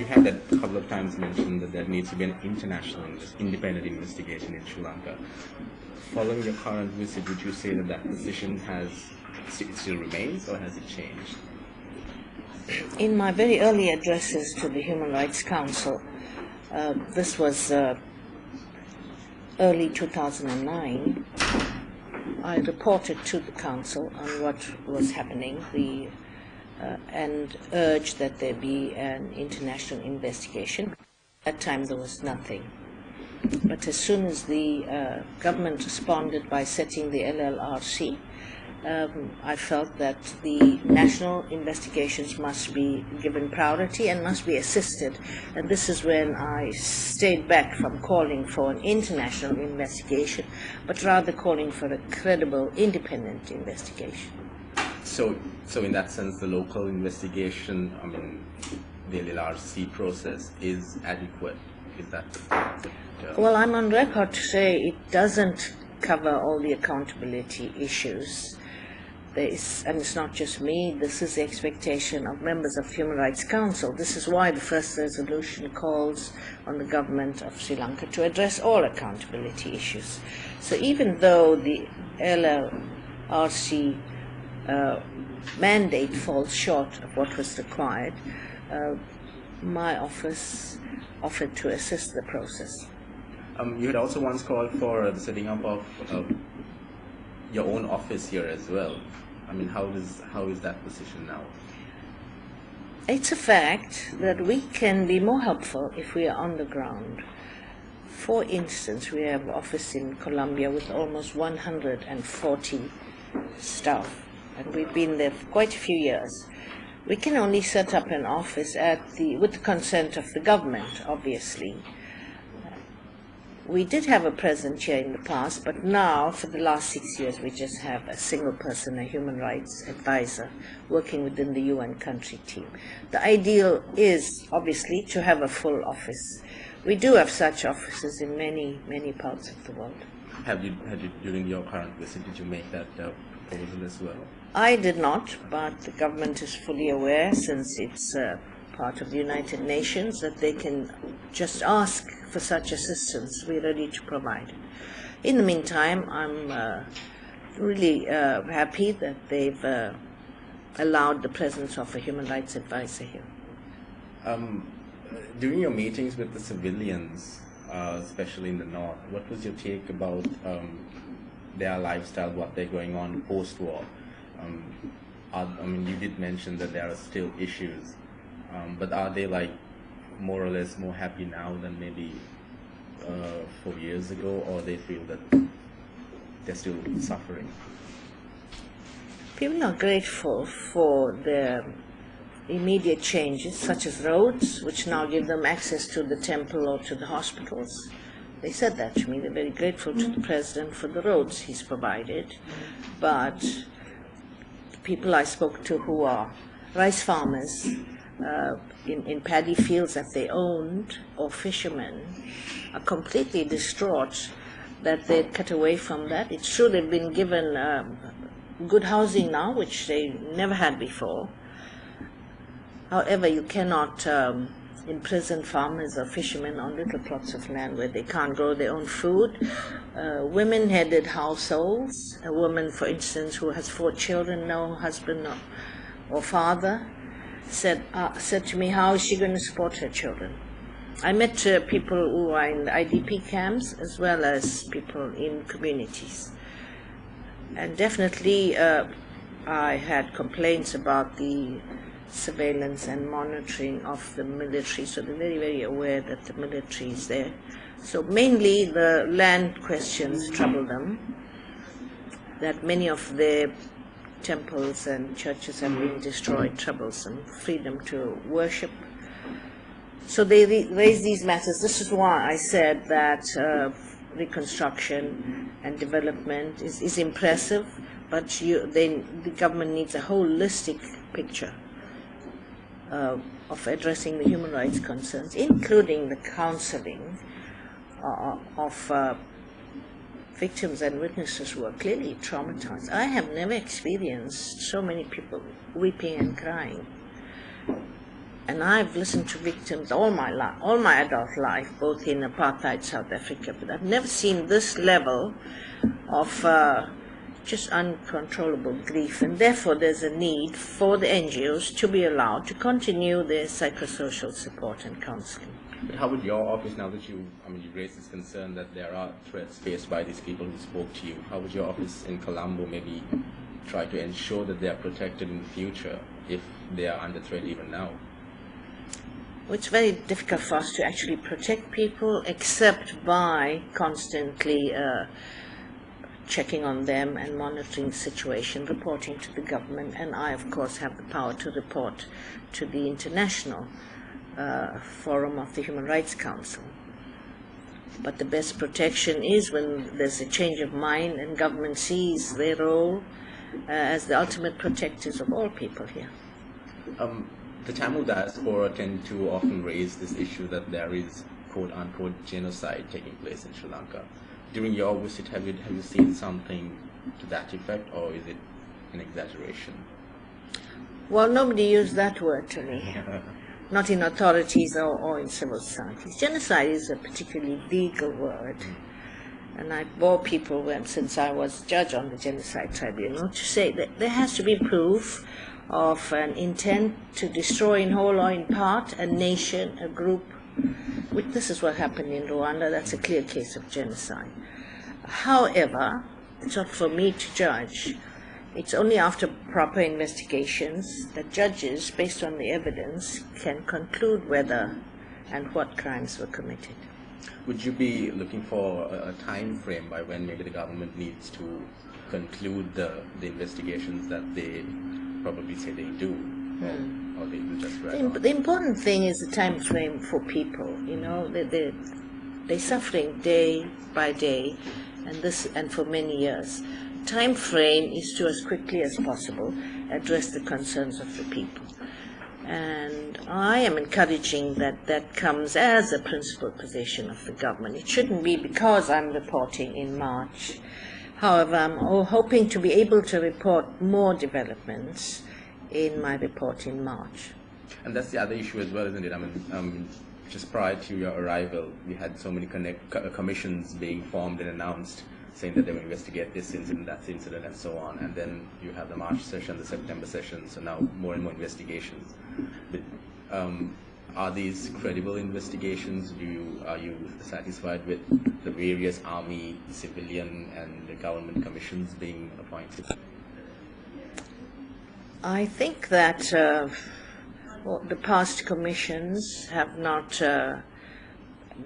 had that a couple of times mentioned that there needs to be an international independent investigation in Sri Lanka. Following your current visit, would you say that that position still remains, or has it changed? In my very early addresses to the Human Rights Council, this was early 2009, I reported to the Council on what was happening and urged that there be an international investigation. At that time there was nothing. But as soon as the government responded by setting the LLRC, I felt that the national investigations must be given priority and must be assisted. And this is when I stayed back from calling for an international investigation, but rather calling for a credible, independent investigation. So in that sense, the local investigation, the LLRC process is adequate? Is that Well, I'm on record to say it doesn't cover all the accountability issues. And it's not just me, this is the expectation of members of Human Rights Council. This is why the first resolution calls on the government of Sri Lanka to address all accountability issues. So even though the LLRC mandate falls short of what was required, my office offered to assist the process. You had also once called for the setting up of your own office here as well. How is that position now? It's a fact that we can be more helpful if we are on the ground. For instance, we have an office in Colombia with almost 140 staff, and we've been there for quite a few years. We can only set up an office with the consent of the government, obviously. We did have a presence here in the past, but now, for the last 6 years, we just have a single person, a human rights advisor, working within the UN country team. The ideal is, obviously, to have a full office. We do have such offices in many, many parts of the world. During your current visit, did you make that proposal as well? I did not, but the government is fully aware, since it's part of the United Nations, that they can just ask for such assistance. We're ready to provide it. In the meantime, I'm really happy that they've allowed the presence of a human rights advisor here. During your meetings with the civilians, especially in the north, what was your take about their lifestyle, what they're going on post-war? You did mention that there are still issues, but are they more or less more happy now than maybe 4 years ago, or they feel that they're still suffering? People are grateful for the immediate changes, such as roads, which now give them access to the temple or to the hospitals. They said that to me. They're very grateful to the president for the roads he's provided. But the people I spoke to who are rice farmers in paddy fields that they owned, or fishermen, are completely distraught that they're cut away from that. It's true they've been given good housing now, which they never had before. However, you cannot imprison farmers or fishermen on little plots of land where they can't grow their own food. Women-headed households, a woman, for instance, who has 4 children, no husband or father, said to me, how is she going to support her children? I met people who are in the IDP camps as well as people in communities. And definitely I had complaints about the surveillance and monitoring of the military, so they're very, very aware that the military is there. So mainly the land questions trouble them, that many of their temples and churches have been destroyed, troublesome, freedom to worship. So they raise these matters. This is why I said that reconstruction and development is impressive, but the government needs a holistic picture of addressing the human rights concerns, including the counseling of victims and witnesses who are clearly traumatized. I have never experienced so many people weeping and crying. and I've listened to victims all my adult life, both in apartheid South Africa, but I've never seen this level of just uncontrollable grief, and therefore there's a need for the NGOs to be allowed to continue their psychosocial support and counseling. But how would your office, now that you raised this concern that there are threats faced by these people who spoke to you, how would your office in Colombo maybe try to ensure that they are protected in the future if they are under threat even now? Well, it's very difficult for us to actually protect people except by constantly checking on them and monitoring the situation, reporting to the government, and I, of course, have the power to report to the International Forum of the Human Rights Council. But the best protection is when there's a change of mind and government sees their role as the ultimate protectors of all people here. The Tamil diaspora tend to often raise this issue that there is quote-unquote genocide taking place in Sri Lanka. During your visit, have you seen something to that effect, or is it an exaggeration? Well, nobody used that word to me, not in authorities or in civil societies. Genocide is a particularly legal word, and I bore people since I was judge on the Genocide Tribunal to say that there has to be proof of an intent to destroy in whole or in part a nation, a group. This is what happened in Rwanda. That's a clear case of genocide. However, it's not for me to judge. It's only after proper investigations that judges, based on the evidence, can conclude whether and what crimes were committed. Would you be looking for a time frame by when maybe the government needs to conclude the investigations that they probably say they do? Or they will just drag on? The important thing is the time frame for people. They're suffering day by day, and for many years. Time frame is to, as quickly as possible, address the concerns of the people. And I am encouraging that comes as a principal position of the government. It shouldn't be because I'm reporting in March. However, I'm hoping to be able to report more developments in my report in March. And that's the other issue as well, isn't it? I mean, just prior to your arrival, we had so many commissions being formed and announced, saying that they will investigate this incident, that incident, and so on. And then you have the March session, the September session, so now more and more investigations. But are these credible investigations? Are you satisfied with the various army, civilian, and the government commissions being appointed? I think that the past commissions have not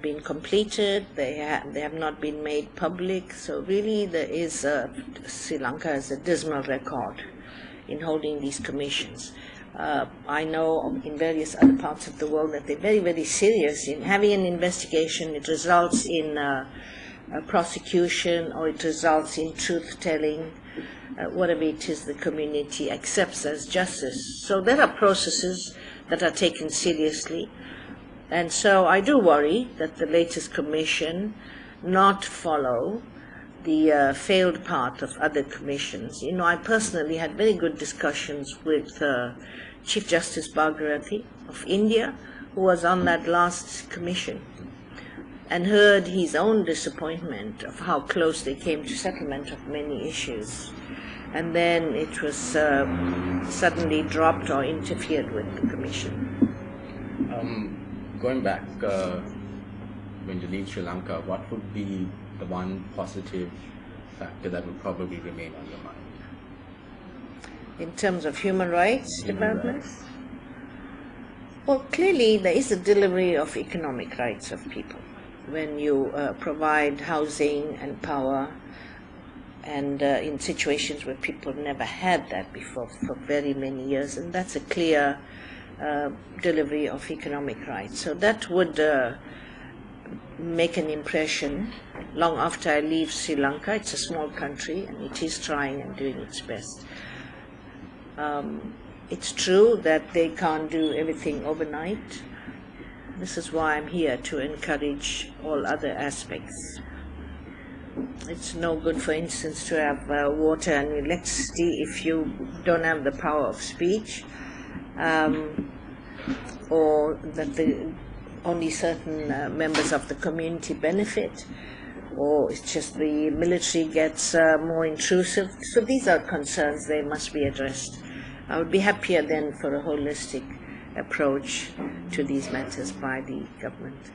been completed. They have not been made public. So really, Sri Lanka has a dismal record in holding these commissions. I know in various other parts of the world that they're very, very serious in having an investigation. It results in a prosecution, or it results in truth-telling. Whatever it is the community accepts as justice. So there are processes that are taken seriously. And so I do worry that the latest commission not follow the failed part of other commissions. I personally had very good discussions with Chief Justice Bhargarathi of India, who was on that last commission, and heard his own disappointment of how close they came to settlement of many issues. And then it was suddenly dropped or interfered with the commission. Going back, when you leave Sri Lanka, what would be the one positive factor that would probably remain on your mind? In terms of human rights developments? Well, clearly there is a delivery of economic rights of people. When you provide housing and power, and in situations where people never had that before for very many years, and that's a clear delivery of economic rights. So that would make an impression long after I leave Sri Lanka. It's a small country, and it is trying and doing its best. It's true that they can't do everything overnight. This is why I'm here, to encourage all other aspects. It's no good, for instance, to have water and electricity if you don't have the power of speech. or that only certain members of the community benefit, or it's just the military gets more intrusive. So these are concerns, they must be addressed. I would be happier then for a holistic approach to these matters by the government.